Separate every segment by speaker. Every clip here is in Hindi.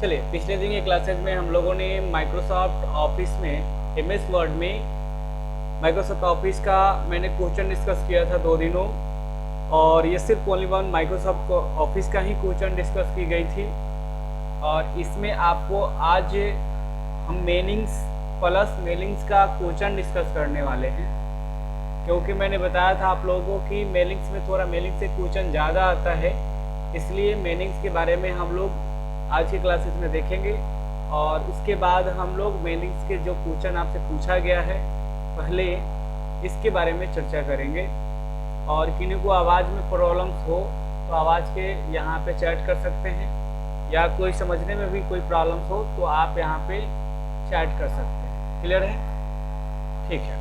Speaker 1: चलिए, पिछले दिन के क्लासेज में हम लोगों ने माइक्रोसॉफ्ट ऑफिस में एमएस वर्ड में माइक्रोसॉफ्ट ऑफिस का मैंने क्वेश्चन डिस्कस किया था 2 दिनों, और ये सिर्फ ओनली वन माइक्रोसॉफ्ट ऑफिस का ही क्वेश्चन डिस्कस की गई थी। और इसमें आपको आज हम मेनिंग्स प्लस मेलिंग्स का क्वेश्चन डिस्कस करने वाले हैं, क्योंकि मैंने बताया था आप लोगों को कि मेलिंग्स में थोड़ा मेलिंग्स से क्वेश्चन ज़्यादा आता है, इसलिए मेनिंग्स के बारे में हम लोग आज की क्लासेस में देखेंगे। और उसके बाद हम लोग मेनिंग्स के जो क्वेश्चन आपसे पूछा गया है पहले इसके बारे में चर्चा करेंगे। और किन्हीं को आवाज़ में प्रॉब्लम्स हो तो आवाज़ के यहाँ पे चैट कर सकते हैं, या कोई समझने में भी कोई प्रॉब्लम्स हो तो आप यहाँ पे चैट कर सकते हैं। क्लियर है? ठीक है।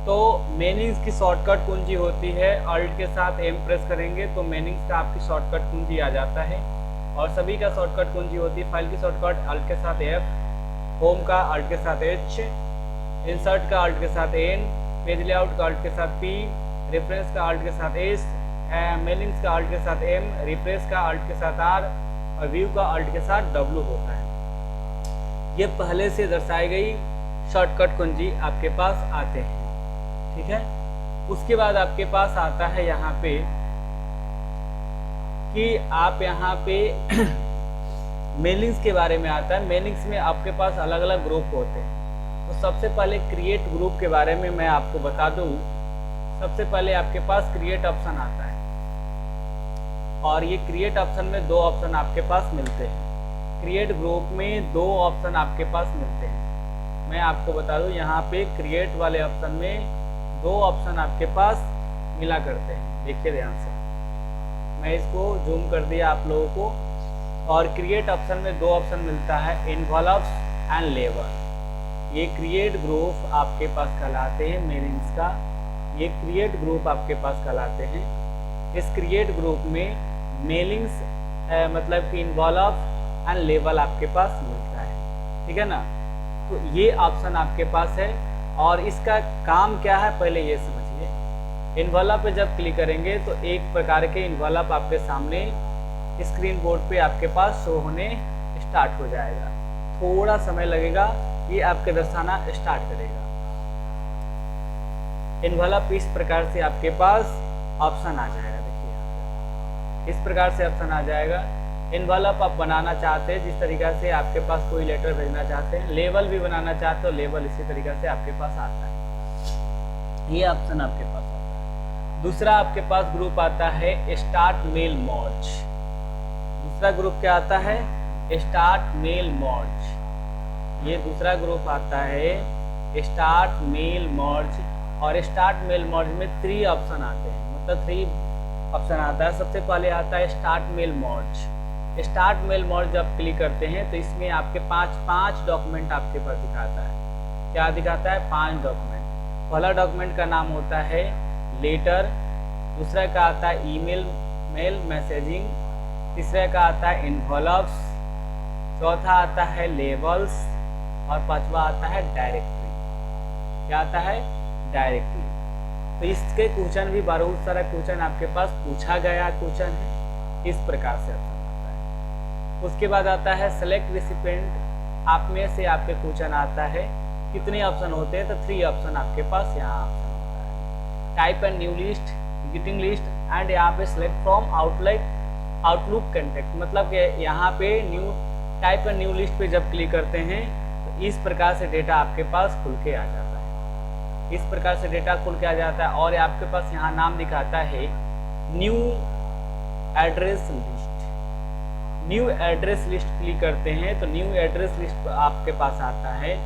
Speaker 1: तो मेनिंग्स की शॉर्टकट कुंजी होती है, अल्ट के साथ एम प्रेस करेंगे तो मेनिंग्स का आपकी शॉर्टकट कुंजी आ जाता है। और सभी का शॉर्टकट कुंजी होती है, फाइल की शॉर्टकट अल्ट के साथ एफ, होम का अल्ट के साथ एच, इंसर्ट का अल्ट के साथ एन, पेज लेआउट का अल्ट के साथ पी, रेफरेंस का अल्ट के साथ एस, मेनिंग्स का अल्ट के साथ एम, रिफ्रेश का अल्ट के साथ आर, और व्यू का अल्ट के साथ डब्ल्यू होता है। ये पहले से दर्शाई गई शॉर्टकट कुंजी आपके पास आते हैं। ठीक है। उसके बाद आपके पास आता है यहाँ पे कि आप यहाँ पे मेलिंग्स के बारे में आता है। मेलिंग्स में आपके पास अलग अलग ग्रुप होते हैं। तो सबसे पहले क्रिएट ग्रुप के बारे में मैं आपको बता दूं। सबसे पहले आपके पास क्रिएट ऑप्शन आता है, और ये क्रिएट ऑप्शन में 2 ऑप्शन आपके पास मिलते हैं। क्रिएट ग्रुप में 2 ऑप्शन आपके पास मिलते हैं। मैं आपको बता दूं, यहाँ पे क्रिएट वाले ऑप्शन में 2 ऑप्शन आपके पास मिला करते हैं। देखिए ध्यान से, मैं इसको जूम कर दिया आप लोगों को। और क्रिएट ऑप्शन में 2 ऑप्शन मिलता है, इन्वॉल्व्स एंड लेबल। ये क्रिएट ग्रुप आपके पास कहलाते हैं मेनिंग्स का। ये क्रिएट ग्रुप आपके पास कहलाते हैं। इस क्रिएट ग्रुप में मेलिंग्स मतलब कि इन्वॉल्व एंड लेबल आपके पास मिलता है। ठीक है ना? तो ये ऑप्शन आपके पास है, और इसका काम क्या है पहले ये समझिए। इन्वॉल्व पे जब क्लिक करेंगे तो एक प्रकार के इन्वॉल्व आपके सामने स्क्रीन बोर्ड पे आपके पास शो होने स्टार्ट हो जाएगा। थोड़ा समय लगेगा, ये आपके दर्शाना स्टार्ट करेगा। इन्वॉल्व इस प्रकार से आपके पास ऑप्शन आ जाएगा। देखिए इस प्रकार से ऑप्शन आ जाएगा। इन्वॉल्व आप बनाना चाहते हैं, जिस तरीका से आपके पास कोई लेटर भेजना चाहते हैं, लेबल भी बनाना चाहते हो, लेबल इसी तरीका से आपके पास आता है। ये ऑप्शन आपके पास आता है। दूसरा आपके पास ग्रुप आता है स्टार्ट मेल मर्ज। दूसरा ग्रुप क्या आता है? Start mail merge. ये दूसरा ग्रुप आता है स्टार्ट मेल मर्ज। और स्टार्ट मेल मर्ज में 3 ऑप्शन आते हैं, मतलब 3 ऑप्शन आता है। सबसे पहले आता है start mail merge. Start mail merge जब क्लिक करते हैं तो इसमें आपके 5 डॉक्यूमेंट आपके पास दिखाता है। क्या दिखाता है? 5 डॉक्यूमेंट। पहला डॉक्यूमेंट का नाम होता है लेटर, दूसरा का आता है ईमेल मेल मैसेजिंग, तीसरा का आता है इन्वॉल्व्स, चौथा आता है लेबल्स, और 5वां आता है डायरेक्टरी। क्या आता है? डायरेक्टरी। तो इसके क्वेश्चन भी बहुत सारा क्वेश्चन आपके पास पूछा गया क्वेश्चन है। इस प्रकार से ऑप्शन आता है। उसके बाद आता है सेलेक्ट रेसिपिएंट। आप में से आपके क्वेश्चन आता है कितने ऑप्शन होते हैं? तो 3 ऑप्शन आपके पास यहाँ ऑप्शन होता है। Type and new list, existing list, and यहाँ पे सेलेक्ट फ्रॉम आउटलुक कंटेक्ट। मतलब कि यहाँ पे new type and new list पे जब क्लिक करते हैं तो इस प्रकार से डेटा आपके पास खुल के आ जाता है। इस प्रकार से डेटा खुल के आ जाता है, और आपके पास यहाँ नाम दिखाता है new address list. New address list click करते हैं तो न्यू एड्रेस लिस्ट आपके पास आता है।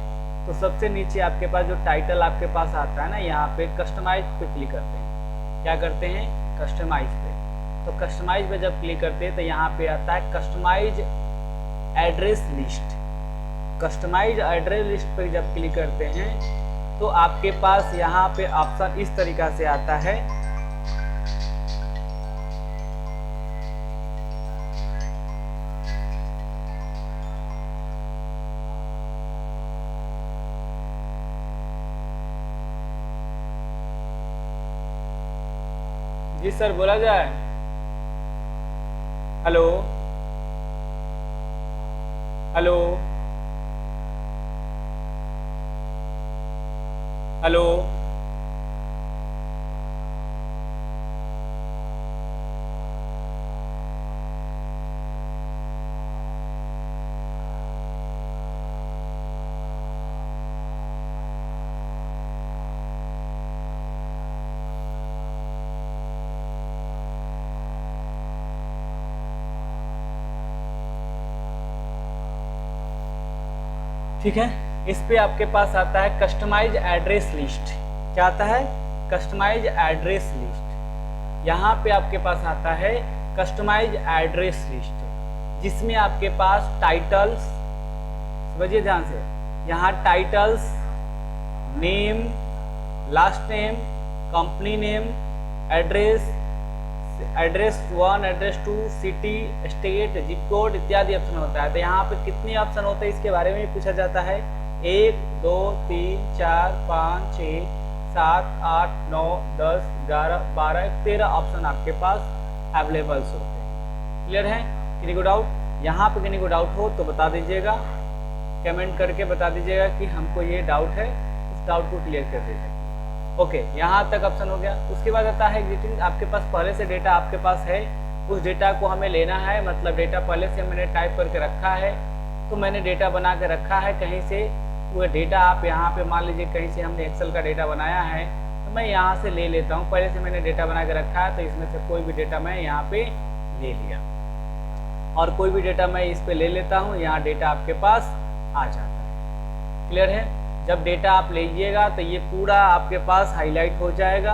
Speaker 1: तो सबसे नीचे आपके पास जो टाइटल आपके पास आता है ना, यहाँ पे कस्टमाइज पे क्लिक करते हैं। क्या करते हैं? कस्टमाइज पे। तो कस्टमाइज पे जब क्लिक करते हैं तो यहाँ पे आता है customise address list. Customise address list पर जब क्लिक करते हैं तो आपके पास यहाँ पे ऑप्शन इस तरीका से आता है। जी सर, बोला जाए। हेलो हेलो हेलो ठीक है। इस पे आपके पास आता है कस्टमाइज एड्रेस लिस्ट। क्या आता है? Customise address list. यहाँ पे आपके पास आता है कस्टमाइज एड्रेस लिस्ट, जिसमें आपके पास टाइटल्स, समझिए ध्यान से, यहाँ titles, name, last name, company name, address, address 1, address 2, city, state, zip code इत्यादि ऑप्शन होता है। तो यहाँ पे कितने ऑप्शन होते हैं इसके बारे में भी पूछा जाता है। 1 2 3 4 5 6 7 8 9 10 11 12 13 ऑप्शन आपके पास अवेलेबल्स होते हैं। क्लियर है? किसी को डाउट? यहाँ पे किसी को डाउट हो तो बता दीजिएगा, कमेंट करके बता दीजिएगा कि हमको ये डाउट है, उस डाउट को क्लियर कर दीजिएगा। ओके, यहाँ तक ऑप्शन हो गया। उसके बाद आता है एग्जिस्टिंग, आपके पास पहले से डेटा आपके पास है, उस डेटा को हमें लेना है, मतलब डेटा पहले से मैंने टाइप करके रखा है, तो मैंने डेटा बना के रखा है कहीं से, वो डेटा आप यहाँ पे मान लीजिए कहीं से हमने एक्सेल का डेटा बनाया है, तो मैं यहाँ से ले लेता हूँ, पहले से मैंने डेटा बना के रखा है, तो इसमें से कोई भी डेटा मैं यहाँ पे ले लिया, और कोई भी डेटा मैं इस पे ले लेता हूँ, यहाँ डेटा आपके पास आ जाता है। क्लियर है? जब डेटा आप लीजिएगा तो ये पूरा आपके पास हाईलाइट हो जाएगा,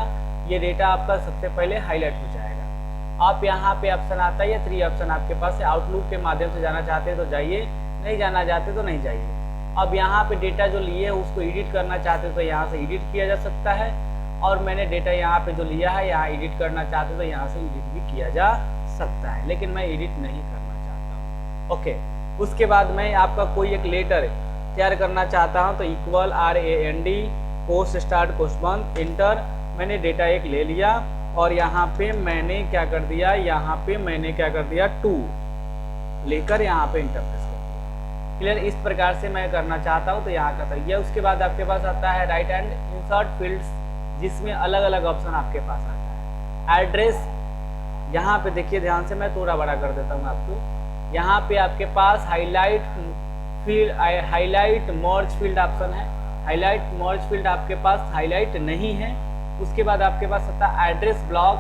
Speaker 1: ये डेटा आपका सबसे पहले हाईलाइट हो जाएगा। आप यहाँ पे ऑप्शन आता है, ये 3 ऑप्शन आपके पास है। आउटलुक के माध्यम से जाना चाहते हैं तो जाइए, नहीं जाना चाहते तो नहीं जाइए। अब यहाँ पे डेटा जो लिए है उसको एडिट करना चाहते तो यहाँ से एडिट किया जा सकता है, और मैंने डेटा यहाँ पे जो लिया है यहाँ एडिट करना चाहते तो यहाँ से एडिट भी किया जा सकता है, लेकिन मैं एडिट नहीं करना चाहता हूँ। ओके, उसके बाद मैं आपका कोई एक लेटर तैयार करना चाहता हूं, तो equal RAND post start question inter, मैंने डेटा एक ले लिया, और यहाँ पे मैंने क्या कर दिया, यहाँ पे मैंने क्या कर दिया 2 लेकर यहाँ पे इंटर प्रेस कर दिया। क्लियर? इस प्रकार से मैं करना चाहता हूँ तो यहाँ का तरीका। उसके बाद आपके पास आता है राइट हैंड इंसर्ट फील्ड्स, जिसमें अलग अलग ऑप्शन आपके पास आता है। एड्रेस, यहाँ पे देखिए ध्यान से, मैं थोड़ा बड़ा कर देता हूँ आपको। यहाँ पे आपके पास हाईलाइट मर्ज फील्ड ऑप्शन है, हाईलाइट मर्ज फील्ड आपके पास हाईलाइट नहीं है। उसके बाद आपके पास आता है एड्रेस ब्लॉक,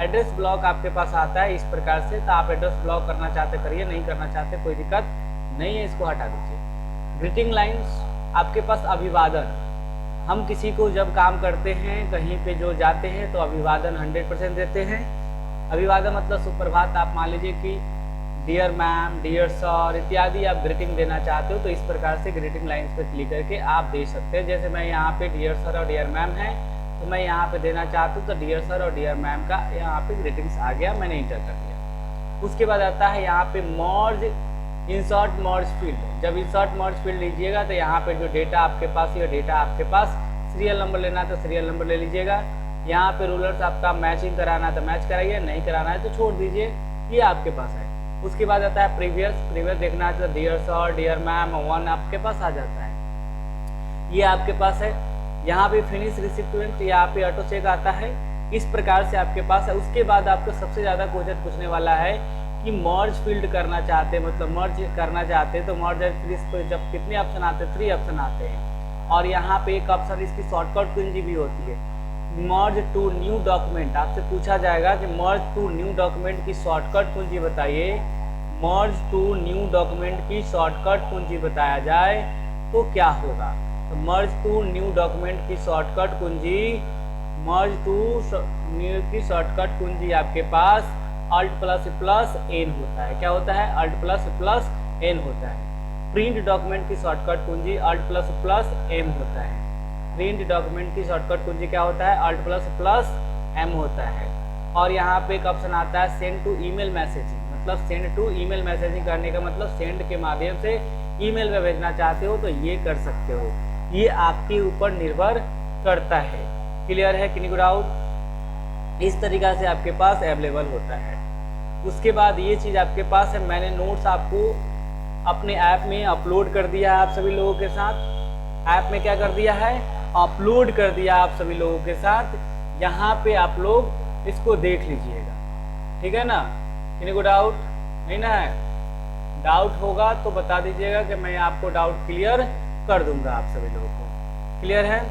Speaker 1: एड्रेस ब्लॉक आपके पास आता है इस प्रकार से, तो आप एड्रेस ब्लॉक करना चाहते करिए, नहीं करना चाहते कोई दिक्कत नहीं है, इसको हटा दीजिए। ग्रीटिंग लाइन्स आपके पास अभिवादन, हम किसी को जब काम करते हैं कहीं पे जो जाते हैं तो अभिवादन 100% देते हैं। अभिवादन मतलब सुप्रभात, आप मान लीजिए कि डियर मैम, डियर सर इत्यादि आप ग्रीटिंग देना चाहते हो तो इस प्रकार से ग्रीटिंग लाइन्स पे क्लिक करके आप दे सकते हैं। जैसे मैं यहाँ पे डियर सर और डियर मैम है, तो मैं यहाँ पे देना चाहता हूँ तो डियर सर और डियर मैम का यहाँ पे ग्रीटिंग्स आ गया, मैंने इंटर कर दिया। उसके बाद आता है यहाँ पे मर्ज इंसर्ट मर्ज फील्ड। जब इंसर्ट मर्ज फील्ड लीजिएगा तो यहाँ पे जो डेटा आपके पास, ये डेटा आपके पास सीरियल नंबर लेना है तो सीरियल नंबर ले लीजिएगा। यहाँ पे रूलर्स आपका मैचिंग कराना है तो मैच कराइए, नहीं कराना है तो छोड़ दीजिए, ये आपके पास है। उसके बाद आता है प्रीवियस देखना है तो डियर सर, डियर मैम 1 आपके पास आ जाता है, ये आपके पास है। यहाँ पे फिनिश रिसिप्ट, यहाँ पे ऑटो चेक आता है, इस प्रकार से आपके पास है। उसके बाद आपको सबसे ज़्यादा क्वेश्चन पूछने वाला है कि मर्ज फील्ड करना चाहते हैं, मतलब मर्ज करना चाहते हैं तो मर्ज एंड फिनिश पे जब कितने ऑप्शन आते हैं, 3 ऑप्शन आते हैं, और यहाँ पे एक ऑप्शन इसकी शॉर्टकट कुंजी भी होती है, मर्ज टू न्यू डॉक्यूमेंट। आपसे पूछा जाएगा कि मर्ज टू न्यू डॉक्यूमेंट की शॉर्टकट कुंजी बताइए, मर्ज टू न्यू डॉक्यूमेंट की शॉर्टकट कुंजी बताया जाए तो क्या होगा। तो मर्ज टू न्यू डॉक्यूमेंट की शॉर्टकट कुंजी, मर्ज टू न्यू की शॉर्टकट कुंजी आपके पास Alt++N होता है। क्या होता है? Alt++N होता है। प्रिंट डॉक्यूमेंट की शॉर्टकट कुंजी Alt++M होता है। प्रिंट डॉक्यूमेंट की शॉर्टकट कुंजी क्या होता है? Alt++M होता है। और यहाँ पे एक ऑप्शन आता है सेंड टू ईमेल मैसेजिंग, मतलब सेंड टू ईमेल मैसेजिंग करने का मतलब सेंड के माध्यम से ईमेल में भेजना चाहते हो तो ये कर सकते हो, ये आपके ऊपर निर्भर करता है। क्लियर है कि नहीं डाउट? इस तरीका से आपके पास अवेलेबल होता है। उसके बाद ये चीज़ आपके पास है, मैंने नोट्स आपको अपने ऐप में अपलोड कर दिया है आप सभी लोगों के साथ। ऐप में क्या कर दिया है, अपलोड कर दिया आप सभी लोगों के साथ। यहाँ पे आप लोग इसको देख लीजिएगा, ठीक है ना। किसी को डाउट नहीं ना है? डाउट होगा तो बता दीजिएगा कि मैं आपको डाउट क्लियर कर दूंगा आप सभी लोगों को। क्लियर है?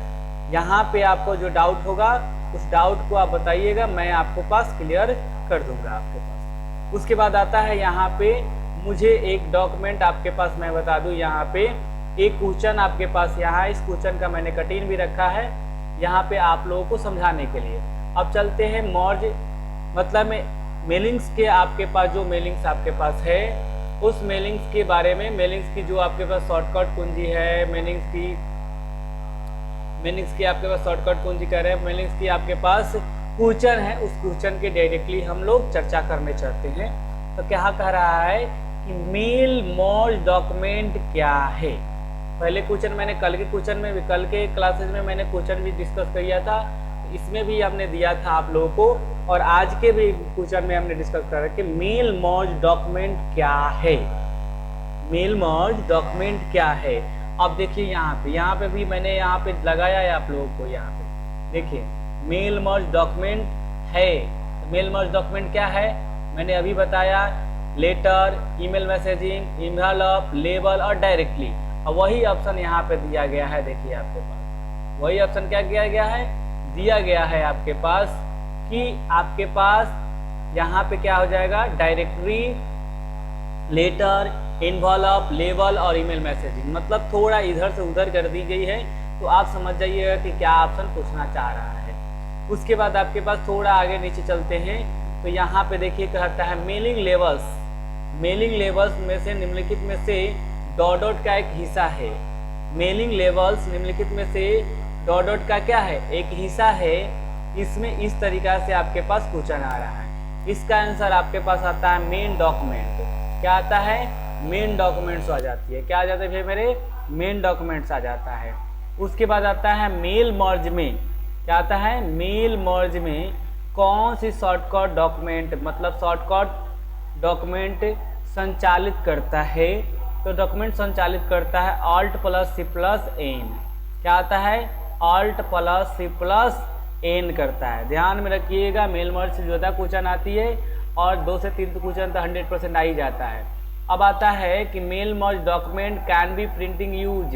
Speaker 1: यहाँ पे आपको जो डाउट होगा उस डाउट को आप बताइएगा, मैं आपको पास क्लियर कर दूंगा आपके पास। उसके बाद आता है यहाँ पे मुझे एक डॉक्यूमेंट आपके पास मैं बता दूं, यहाँ पे एक क्वेश्चन आपके पास यहाँ, इस क्वेश्चन का मैंने कटिंग भी रखा है यहाँ पे आप लोगों को समझाने के लिए। अब चलते हैं मर्ज मतलब मेलिंग्स के आपके पास जो मेलिंग्स आपके पास है उस मेलिंग्स के बारे में, मेलिंग्स की जो आपके पास शॉर्टकट कुंजी है, मेलिंग्स की आपके पास शॉर्टकट कुंजी कह रहे हैं, मेलिंग्स की आपके पास क्वेश्चन है, उस क्वेश्चन के डायरेक्टली हम लोग चर्चा करने चाहते हैं। तो क्या कह रहा है कि मेल मर्ज डॉक्यूमेंट क्या है। पहले क्वेश्चन मैंने कल के क्लासेस में मैंने क्वेश्चन भी डिस्कस किया था, इसमें भी हमने दिया था आप लोगों को, और आज के भी क्वेश्चन में हमने डिस्कस करा कि मेल मर्ज डॉक्यूमेंट क्या है। मेल मर्ज डॉक्यूमेंट क्या है। अब देखिए यहाँ पे भी मैंने यहाँ पे लगाया है आप लोगों को। यहाँ पे देखिए मेल मर्ज डॉक्यूमेंट है। मेल मर्ज डॉक्यूमेंट क्या है मैंने अभी बताया, letter, email messaging, involve, label और डायरेक्टली। और वही ऑप्शन यहाँ पे दिया गया है, देखिए आपके पास वही ऑप्शन क्या किया गया है, दिया गया है आपके पास कि आपके पास यहाँ पे क्या हो जाएगा, डायरेक्टरी, लेटर, इनवॉल्व, लेबल और ईमेल मैसेजिंग। मतलब थोड़ा इधर से उधर कर दी गई है, तो आप समझ जाइएगा कि क्या ऑप्शन पूछना चाह रहा है। उसके बाद आपके पास थोड़ा आगे नीचे चलते हैं तो यहाँ पे देखिए कहता है मेलिंग लेवल्स। मेलिंग लेवल्स में से निम्नलिखित में से डॉट डॉट का एक हिस्सा है। मेलिंग लेवल्स निम्नलिखित में से डॉट डॉट का क्या है, एक हिस्सा है। इसमें इस तरीका से आपके पास क्वेश्चन आ रहा है। इसका आंसर आपके पास आता है मेन डॉक्यूमेंट। क्या आता है, मेन डॉक्यूमेंट्स आ जाती है। क्या आ जाता है भाई मेरे, मेन डॉक्यूमेंट्स आ जाता है। उसके बाद आता है मेल मर्ज में। क्या आता है, मेल मर्ज में कौन सी शॉर्टकट डॉक्यूमेंट, मतलब शॉर्टकट डॉक्यूमेंट संचालित करता है। तो डॉक्यूमेंट संचालित करता है Alt+C+N। क्या आता है, Alt+C+N करता है। ध्यान में रखिएगा, मेल मर्ज से ज़्यादा क्वेश्चन आती है और 2 से 3 क्वेश्चन तो 100% आ ही जाता है। अब आता है कि mail merge document can be printing use.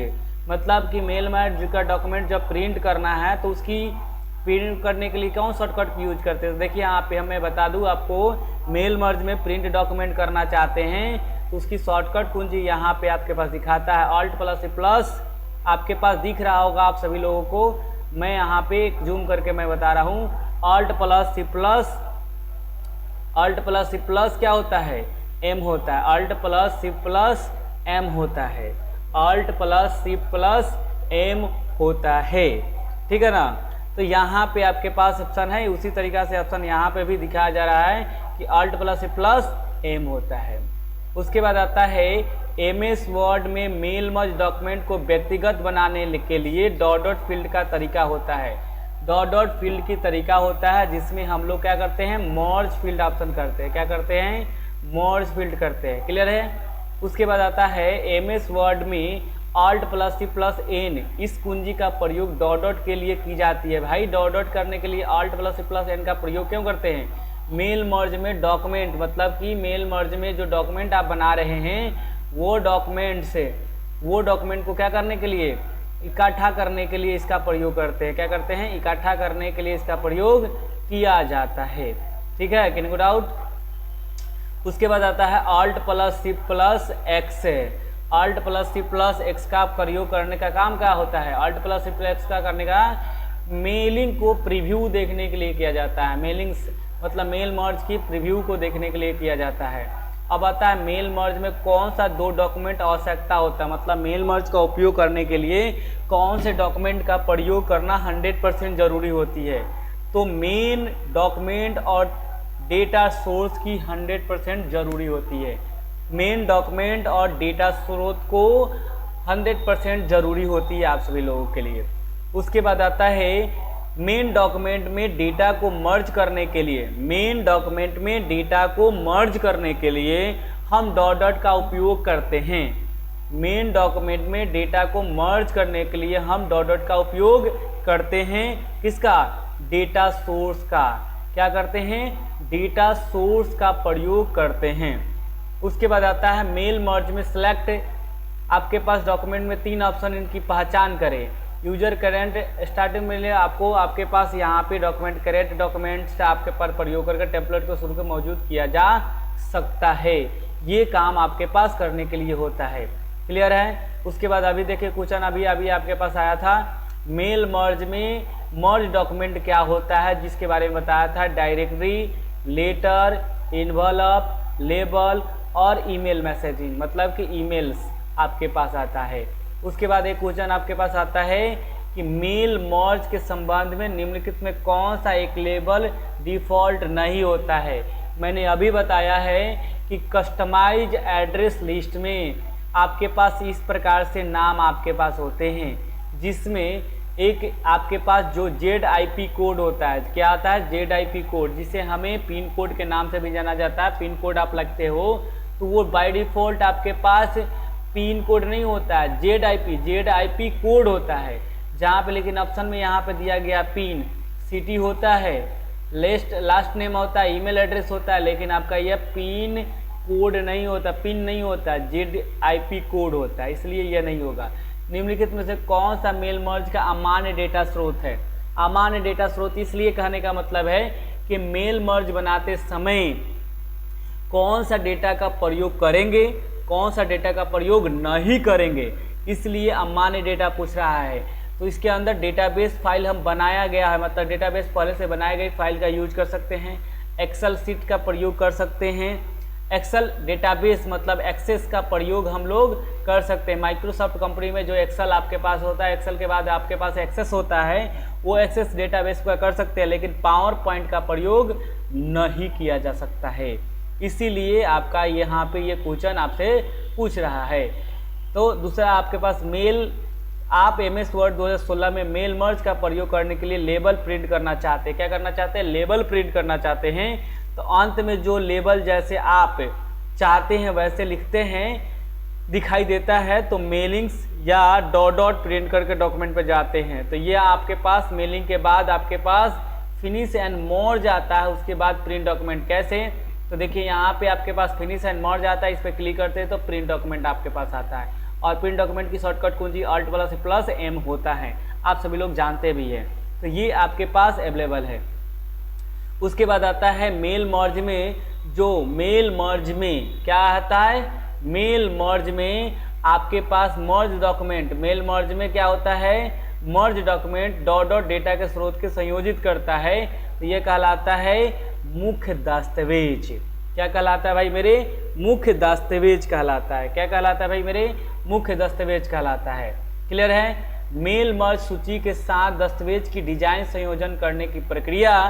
Speaker 1: मतलब कि मेल मर्ज का डॉक्यूमेंट जब प्रिंट करना है तो उसकी प्रिंट करने के लिए कौन शॉर्टकट यूज करते हैं। देखिए यहाँ पे मैं बता दूँ आपको, मेल मर्ज में प्रिंट डॉक्यूमेंट करना चाहते हैं तो उसकी शॉर्टकट कुंजी यहाँ पे आपके पास दिखाता है Alt+C+। आपके पास दिख रहा होगा आप सभी लोगों को। मैं यहाँ पे जूम करके मैं बता रहा हूँ, Alt+C+। क्या होता है, M होता है। Alt+C+M होता है। Alt+C+M होता है, ठीक है ना। तो यहाँ पे आपके पास ऑप्शन है, उसी तरीका से ऑप्शन यहाँ पे भी दिखाया जा रहा है कि Alt+C+M होता है। उसके बाद आता है MS वर्ड में मेल मर्ज डॉक्यूमेंट को व्यक्तिगत बनाने के लिए डॉट डॉट फील्ड का तरीका होता है। डॉट डॉट फील्ड की तरीका होता है जिसमें हम लोग क्या करते हैं, मर्ज फील्ड ऑप्शन करते हैं। क्या करते हैं, मर्ज फील्ड करते हैं। क्लियर है। उसके बाद आता है MS वर्ड में Alt+C+N इस कुंजी का प्रयोग डॉट डॉट के लिए की जाती है। भाई डॉट डॉट करने के लिए Alt+C+N का प्रयोग क्यों करते हैं, मेल मर्ज में डॉक्यूमेंट, मतलब कि मेल मर्ज में जो डॉक्यूमेंट आप बना रहे हैं वो डॉक्यूमेंट को क्या करने के लिए, इकट्ठा करने के लिए इसका प्रयोग करते हैं। क्या करते हैं, इकट्ठा करने के लिए इसका प्रयोग किया जाता है। ठीक है, किनको डाउट। उसके बाद आता है Alt+C+X। Alt+C+X का प्रयोग करने का काम क्या होता है, Alt+C+X का करने का मेलिंग को प्रीव्यू देखने के लिए किया जाता है। मेलिंग्स मतलब मेल मर्ज की प्रीव्यू को देखने के लिए किया जाता है। अब आता है मेल मर्ज में कौन सा 2 डॉक्यूमेंट आवश्यकता होता है, मतलब मेल मर्ज का उपयोग करने के लिए कौन से डॉक्यूमेंट का प्रयोग करना 100% जरूरी होती है। तो मेन डॉक्यूमेंट और डेटा सोर्स की 100% जरूरी होती है। मेन डॉक्यूमेंट और डेटा स्रोत को 100% जरूरी होती है आप सभी लोगों के लिए। उसके बाद आता है मेन डॉक्यूमेंट में डेटा को मर्ज करने के लिए, मेन डॉक्यूमेंट में डेटा को मर्ज करने के लिए हम डॉट डॉट का उपयोग करते हैं। मेन डॉक्यूमेंट में डेटा को मर्ज करने के लिए हम डॉट डॉट का उपयोग करते हैं। किसका? डेटा सोर्स का। क्या करते हैं? डेटा सोर्स का प्रयोग करते हैं। उसके बाद आता है मेल मर्ज में सेलेक्ट। आपके पास डॉक्यूमेंट में 3 ऑप्शन, इनकी पहचान करें। यूजर करेंट स्टार्टिंग में आपको आपके पास यहाँ पे डॉक्यूमेंट करेंट डॉक्यूमेंट से आपके पास प्रयोग करके टेम्पलेट को शुरू में मौजूद किया जा सकता है। ये काम आपके पास करने के लिए होता है। क्लियर है? उसके बाद अभी देखिए क्वेश्चन अभी आपके पास आया था, मेल मर्ज में मर्ज डॉक्यूमेंट क्या होता है, जिसके बारे में बताया था। डायरेक्टरी, लेटर, एनवलप, लेबल और ईमेल मैसेजिंग, मतलब कि ईमेल्स आपके पास आता है। उसके बाद एक क्वेश्चन आपके पास आता है कि मेल मर्ज के संबंध में निम्नलिखित में कौन सा एक लेबल डिफॉल्ट नहीं होता है। मैंने अभी बताया है कि कस्टमाइज एड्रेस लिस्ट में आपके पास इस प्रकार से नाम आपके पास होते हैं, जिसमें एक आपके पास जो ZIP कोड होता है। क्या आता है? ZIP कोड, जिसे हमें पिन कोड के नाम से भी जाना जाता है। पिन कोड आप लगते हो तो वो बाय डिफ़ॉल्ट आपके पास पिन कोड नहीं होता है, ZIP कोड होता है। जहाँ पे लेकिन ऑप्शन में यहाँ पे दिया गया पिन, सिटी होता है, लास्ट नेम होता है, ईमेल एड्रेस होता है, लेकिन आपका यह पिन कोड नहीं होता, पिन नहीं होता, ZIP कोड होता है, इसलिए यह नहीं होगा। निम्नलिखित में से कौन सा मेल मर्ज का अमान्य डेटा स्रोत है? अमान्य डेटा स्रोत इसलिए कहने का मतलब है कि मेल मर्ज बनाते समय कौन सा डेटा का प्रयोग करेंगे, कौन सा डेटा का प्रयोग नहीं करेंगे, इसलिए अमान्य डेटा पूछ रहा है। तो इसके अंदर डेटाबेस फाइल हम बनाया गया है, मतलब डेटाबेस पहले से बनाई गई फाइल का यूज कर सकते हैं। एक्सेल सीट का प्रयोग कर सकते हैं। एक्सेल डेटाबेस मतलब एक्सेस का प्रयोग हम लोग कर सकते हैं। माइक्रोसॉफ्ट कंपनी में जो एक्सेल आपके पास होता है, एक्सेल के बाद आपके पास एक्सेस होता है, वो एक्सेस डेटाबेस का कर सकते हैं, लेकिन पावर पॉइंट का प्रयोग नहीं किया जा सकता है। इसीलिए आपका यहाँ पे ये क्वेश्चन आपसे पूछ रहा है। तो दूसरा आपके पास मेल, आप MS वर्ड 2016 में मेल मर्ज का प्रयोग करने के लिए लेबल प्रिंट करना चाहते हैं। क्या करना चाहते हैं? लेबल प्रिंट करना चाहते हैं। तो अंत में जो लेबल जैसे आप चाहते हैं वैसे लिखते हैं, दिखाई देता है, तो मेलिंग्स या डॉट डॉट प्रिंट करके डॉक्यूमेंट पे जाते हैं। तो ये आपके पास मेलिंग के बाद आपके पास फिनिश एंड मर्ज आता है, उसके बाद प्रिंट डॉक्यूमेंट। कैसे? तो देखिए यहाँ पे आपके पास फिनिश एंड मर्ज आता है, इस पर क्लिक करते हैं तो प्रिंट डॉक्यूमेंट आपके पास आता है। और प्रिंट डॉक्यूमेंट की शॉर्टकट कुंजी Alt+M होता है, आप सभी लोग जानते भी हैं। तो ये आपके पास अवेलेबल है। उसके बाद आता है मेल मर्ज में, जो मेल मर्ज में क्या आता है? मेल मर्ज में आपके पास मर्ज डॉक्यूमेंट, मेल मर्ज में क्या होता है? मर्ज डॉक्यूमेंट डॉट डॉट डेटा के स्रोत के संयोजित करता है। तो ये कहलाता है मुख्य दस्तावेज। क्या कहलाता है भाई मेरे? मुख्य दस्तावेज कहलाता है। क्या कहलाता है भाई मेरे? मुख्य दस्तावेज कहलाता है। क्लियर है? मेल मर्ज सूची के साथ दस्तावेज की डिजाइन संयोजन करने की प्रक्रिया,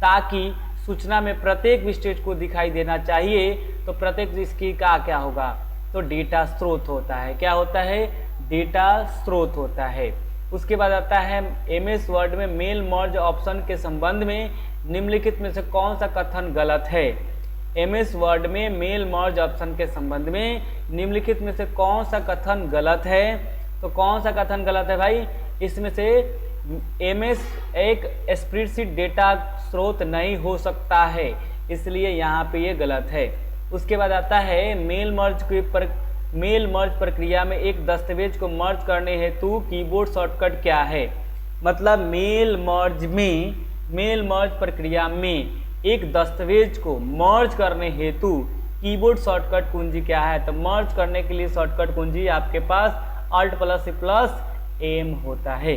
Speaker 1: ताकि सूचना में प्रत्येक विशेष को दिखाई देना चाहिए। तो प्रत्येक इसकी का क्या होगा? तो डेटा स्रोत होता है। क्या होता है? डेटा स्रोत होता है। उसके बाद आता है MS वर्ड में मेल मर्ज ऑप्शन के संबंध में निम्नलिखित में से कौन सा कथन गलत है? MS वर्ड में मेल मर्ज ऑप्शन के संबंध में निम्नलिखित में से कौन सा कथन गलत है? तो कौन सा कथन गलत है भाई? इसमें से MS एक स्प्रेडशीट डेटा स्रोत नहीं हो सकता है, इसलिए यहाँ पे ये गलत है। उसके बाद आता है मेल मर्ज प्रक्रिया में एक दस्तावेज को मर्ज करने हेतु कीबोर्ड शॉर्टकट क्या है? मतलब मेल मर्ज प्रक्रिया में एक दस्तावेज को मर्ज करने हेतु कीबोर्ड शॉर्टकट कुंजी क्या है? तो मर्ज करने के लिए शॉर्टकट कुंजी आपके पास Alt+M होता है।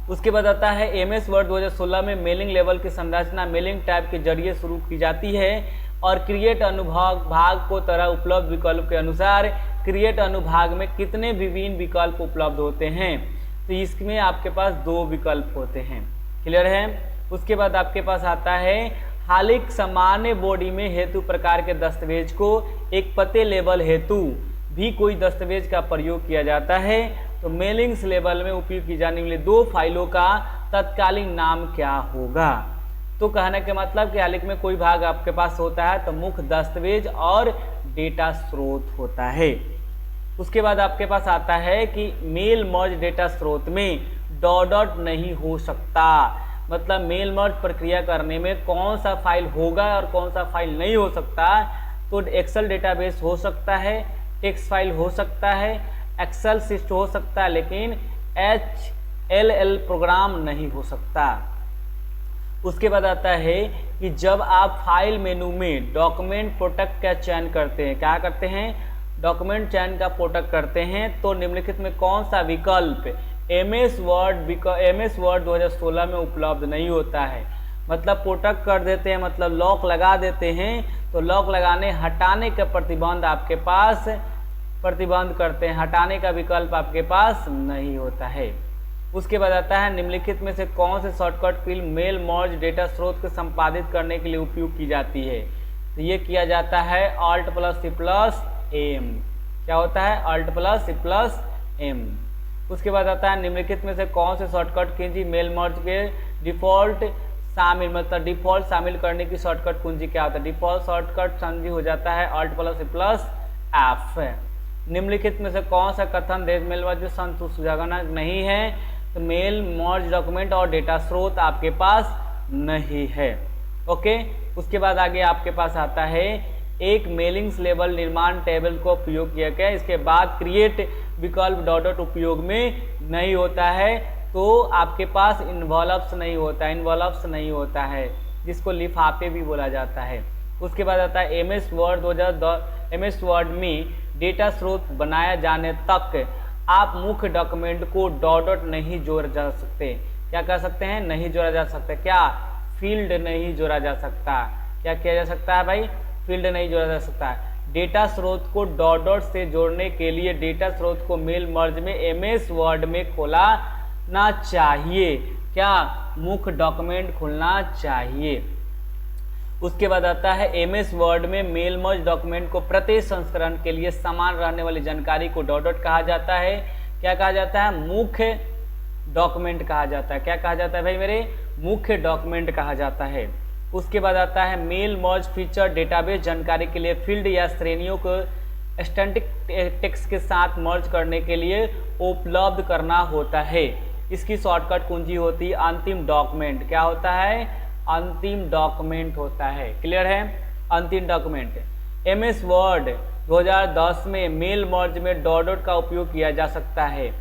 Speaker 1: उसके बाद आता है MS वर्ड 2016 में मेलिंग लेवल की संरचना मेलिंग टाइप के जरिए शुरू की जाती है और क्रिएट अनुभाग भाग को तरह उपलब्ध विकल्प के अनुसार क्रिएट अनुभाग में कितने विभिन्न विकल्प उपलब्ध होते हैं? तो इसमें आपके पास 2 विकल्प होते हैं। क्लियर है? उसके बाद आपके पास आता है हालिक सामान्य बॉडी में हेतु प्रकार के दस्तावेज को एक पते लेबल हेतु भी कोई दस्तावेज का प्रयोग किया जाता है। तो मेलिंग्स लेवल में उपयोग की जाने वाली 2 फाइलों का तत्कालीन नाम क्या होगा? तो कहने के मतलब कि आलेख में कोई भाग आपके पास होता है तो मुख्य दस्तावेज और डेटा स्रोत होता है। उसके बाद आपके पास आता है कि मेल मर्ज डेटा स्रोत में डॉट नहीं हो सकता, मतलब मेल मर्ज प्रक्रिया करने में कौन सा फाइल होगा और कौन सा फाइल नहीं हो सकता। तो एक्सेल डेटाबेस हो सकता है, टेक्स्ट फाइल हो सकता है, एक्सेल शीट हो सकता है, लेकिन HLL प्रोग्राम नहीं हो सकता। उसके बाद आता है कि जब आप फाइल मेनू में डॉक्यूमेंट प्रोटेक्ट का चयन करते हैं, क्या करते हैं, डॉक्यूमेंट चयन का प्रोटेक्ट करते हैं, तो निम्नलिखित में कौन सा विकल्प MS वर्ड 2016 में उपलब्ध नहीं होता है। मतलब प्रोटेक्ट कर देते हैं, मतलब लॉक लगा देते हैं, तो लॉक लगाने हटाने का प्रतिबंध आपके पास प्रतिबंध करते हैं, हटाने का विकल्प आपके पास नहीं होता है। उसके बाद आता है निम्नलिखित में से कौन से shortcut keys mail merge data स्रोत को संपादित करने के लिए उपयोग की जाती है। तो ये किया जाता है Alt+C+M। क्या होता है, Alt+C+M। उसके बाद आता है निम्नलिखित में से कौन से शॉर्टकट कुंजी मेल मर्ज के डिफॉल्ट शामिल, मतलब डिफॉल्ट शामिल करने की शॉर्टकट कुंजी क्या होता है। डिफॉल्ट शॉर्टकट कुंजी हो जाता है Alt+C+F। निम्नलिखित में से कौन सा कथन देश मेल मर्ज संतुष्टिजनक नहीं है। तो मेल मर्ज डॉक्यूमेंट और डेटा स्रोत आपके पास नहीं है। ओके, उसके बाद आगे आपके पास आता है एक मेलिंग्स लेवल निर्माण टेबल को उपयोग किया गया। इसके बाद क्रिएट विकल्प डॉट उपयोग में नहीं होता है, तो आपके पास इन्वॉल्व्स नहीं होता है, जिसको लिफाफे भी बोला जाता है। उसके बाद आता है MS वर्ड में डेटा स्रोत बनाया जाने तक आप मुख्य डॉक्यूमेंट को डॉट नहीं जोड़ जा सकते। क्या कर सकते हैं, नहीं जोड़ा जा सकता। क्या, फील्ड नहीं जोड़ा जा सकता। क्या किया जा सकता है भाई, फील्ड नहीं जोड़ा जा सकता। डेटा स्रोत को डॉट से जोड़ने के लिए डेटा स्रोत को मेल मर्ज में MS वर्ड में खोलना चाहिए। क्या, मुख्य डॉक्यूमेंट खुलना चाहिए। उसके बाद आता है MS वर्ड में मेल मर्ज डॉक्यूमेंट को प्रत्येक संस्करण के लिए समान रहने वाली जानकारी को डॉट कहा जाता है। क्या कहा जाता है, मुख्य डॉक्यूमेंट कहा जाता है। क्या कहा जाता है भाई मेरे, मुख्य डॉक्यूमेंट कहा जाता है। उसके बाद आता है मेल मर्ज फीचर डेटाबेस जानकारी के लिए फील्ड या श्रेणियों को स्टैटिक टेक्स्ट के साथ मर्ज करने के लिए उपलब्ध करना होता है। इसकी शॉर्टकट कुंजी होती है अंतिम डॉक्यूमेंट। क्या होता है, अंतिम डॉक्यूमेंट होता है। क्लियर है, अंतिम डॉक्यूमेंट। MS वर्ड 2010 में मेल मर्ज में डॉट का उपयोग किया जा सकता है।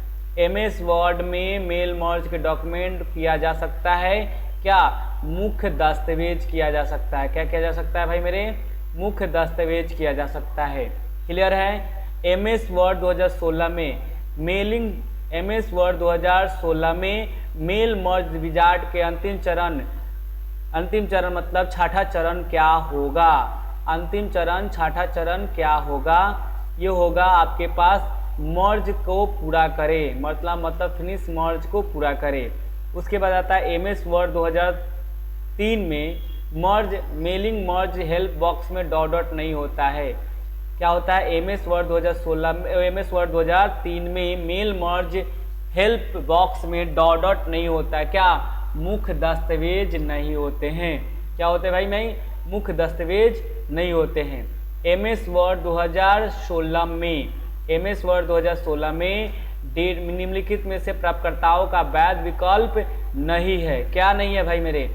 Speaker 1: MS वर्ड में मेल मर्ज के डॉक्यूमेंट किया जा सकता है। क्या, मुख्य दस्तावेज किया जा सकता है। क्या किया जा सकता है भाई मेरे, मुख्य दस्तावेज किया जा सकता है। क्लियर है। MS वर्ड 2016 में MS वर्ड 2016 में मेल मर्ज विजार्ड के अंतिम चरण मतलब छठा चरण क्या होगा। अंतिम चरण, छठा चरण क्या होगा, ये होगा आपके पास मर्ज को पूरा करे, मतलब फिनिश मर्ज को पूरा करे। उसके बाद आता है MS वर्ड 2003 में मेलिंग मर्ज हेल्प बॉक्स में डॉट नहीं होता है। क्या होता है, MS वर्ड 2003 में मेल मर्ज हेल्प बॉक्स में डॉट नहीं होता है। क्या, मुख्य दस्तावेज नहीं होते हैं। क्या होते हैं भाई, नहीं, मुख्य दस्तावेज नहीं होते हैं। MS वर्ड 2016 में निम्नलिखित में से प्राप्तकर्ताओं का वैध विकल्प नहीं है। क्या नहीं है भाई मेरे,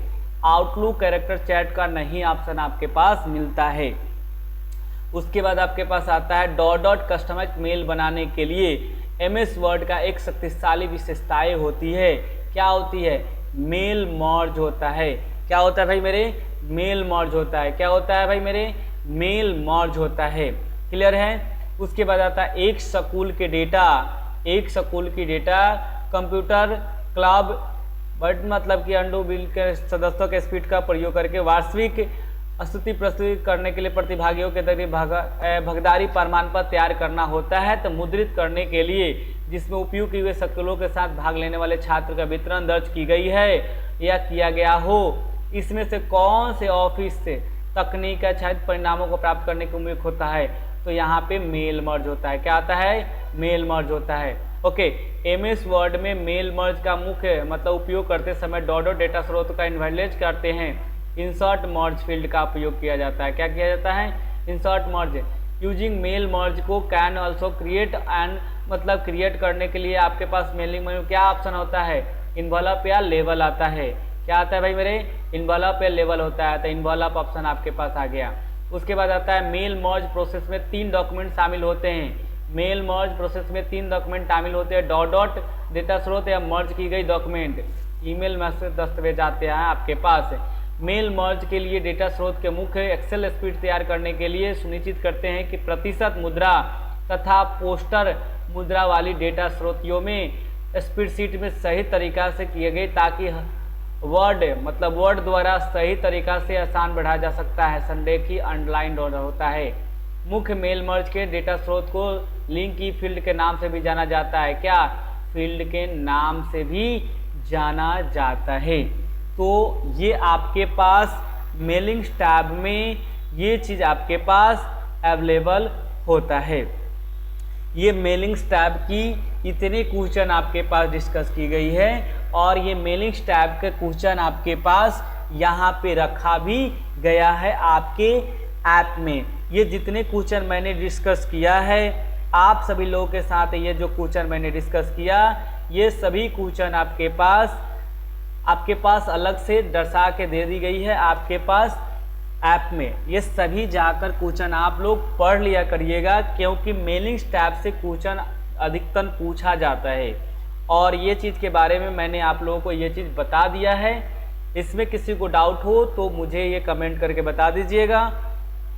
Speaker 1: आउटलुक कैरेक्टर चैट का नहीं ऑप्शन आपके पास मिलता है। उसके बाद आपके पास आता है डॉट कस्टमाइज मेल बनाने के लिए MS वर्ड का एक शक्तिशाली विशेषताएं होती है। क्या होती है, मेल मर्ज होता है। क्या होता है भाई मेरे, मेल मर्ज होता है। क्या होता है भाई मेरे, मेल मर्ज होता है। क्लियर है। उसके बाद आता है एक स्कूल की डेटा कंप्यूटर क्लब बट मतलब कि अंडू बिल के सदस्यों के स्पीड का प्रयोग करके वार्षिक स्तुति प्रस्तुत करने के लिए प्रतिभागियों के जरिए भागीदारी प्रमाण पत्र तैयार करना होता है। तो मुद्रित करने के लिए जिसमें उपयोग किए हुए स्कूलों के साथ भाग लेने वाले छात्र का वितरण दर्ज की गई है या किया गया हो, इसमें से कौन से ऑफिस से तकनीक या छात्र परिणामों को प्राप्त करने की उम्मीद होता है। तो यहाँ पे मेल मर्ज होता है। क्या आता है, मेल मर्ज होता है। ओके, MS वर्ड में मेल मर्ज का मुख्य मतलब उपयोग करते समय डॉट डेटा स्रोत का इन्वेलिज करते हैं। इंसर्ट मर्ज फील्ड का उपयोग किया जाता है। क्या किया जाता है? Insert merge. Using mail merge को कैन ऑल्सो क्रिएट एंड, मतलब क्रिएट करने के लिए आपके पास मेलिंग में क्या ऑप्शन होता है? इन्वॉल्व या लेवल आता है। क्या आता है भाई मेरे? इन्वॉल्व या लेवल होता है, तो इन्वॉल्व ऑप्शन आपके पास आ गया। उसके बाद आता है मेल मर्ज प्रोसेस में 3 डॉक्यूमेंट शामिल होते हैं। मेल मर्ज प्रोसेस में 3 डॉक्यूमेंट शामिल होते हैं, डॉट डॉट डेटा स्रोत या मर्ज की गई डॉक्यूमेंट, ईमेल मैसेज दस्तावेज आते हैं आपके पास। मेल मर्ज के लिए डेटा स्रोत के मुख्य एक्सेल स्पीड तैयार करने के लिए सुनिश्चित करते हैं कि प्रतिशत मुद्रा तथा पोस्टर मुद्रा वाली डेटा स्रोतियों में स्प्रेडशीट में सही तरीका से किए गए, ताकि वर्ड मतलब वर्ड द्वारा सही तरीका से आसान बढ़ाया जा सकता है। संरेखी अंडरलाइन होता है। मुख्य मेल मर्ज के डेटा स्रोत को लिंक की फील्ड के नाम से भी जाना जाता है। क्या? फील्ड के नाम से भी जाना जाता है। तो ये आपके पास मेलिंग टैब में ये चीज़ आपके पास अवेलेबल होता है। ये मेलिंग टैब की इतने क्वेश्चन आपके पास डिस्कस की गई है, और ये मेलिंग टैब के क्वेश्चन आपके पास यहाँ पे रखा भी गया है आपके ऐप में। ये जितने क्वेश्चन मैंने डिस्कस किया है आप सभी लोगों के साथ, ये जो क्वेश्चन मैंने डिस्कस किया, ये सभी क्वेश्चन आपके पास अलग से दर्शा के दे दी गई है आपके पास ऐप में। ये सभी जाकर क्वेश्चन आप लोग पढ़ लिया करिएगा, क्योंकि मेलिंग टैब से क्वेश्चन अधिकतर पूछा जाता है। और ये चीज़ के बारे में मैंने आप लोगों को ये चीज़ बता दिया है। इसमें किसी को डाउट हो तो मुझे ये कमेंट करके बता दीजिएगा,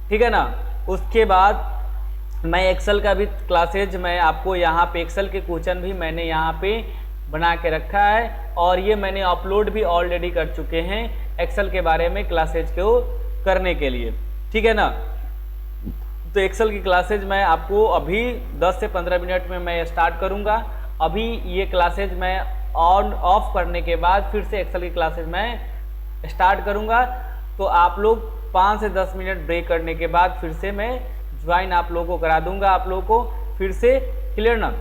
Speaker 1: ठीक है ना। उसके बाद मैं एक्सेल का भी क्लासेज मैं आपको यहाँ पे एक्सेल के क्वेश्चन भी मैंने यहाँ पे बना के रखा है, और ये मैंने अपलोड भी ऑलरेडी कर चुके हैं एक्सेल के बारे में क्लासेज को करने के लिए, ठीक है ना। तो एक्सेल की क्लासेज मैं आपको अभी 10 से 15 मिनट में मैं स्टार्ट करूँगा। अभी ये क्लासेज मैं ऑन ऑफ करने के बाद फिर से एक्सेल की क्लासेज मैं स्टार्ट करूँगा। तो आप लोग 5 से 10 मिनट ब्रेक करने के बाद फिर से मैं ज्वाइन आप लोगों को करा दूँगा, आप लोगों को फिर से, क्लियर ना।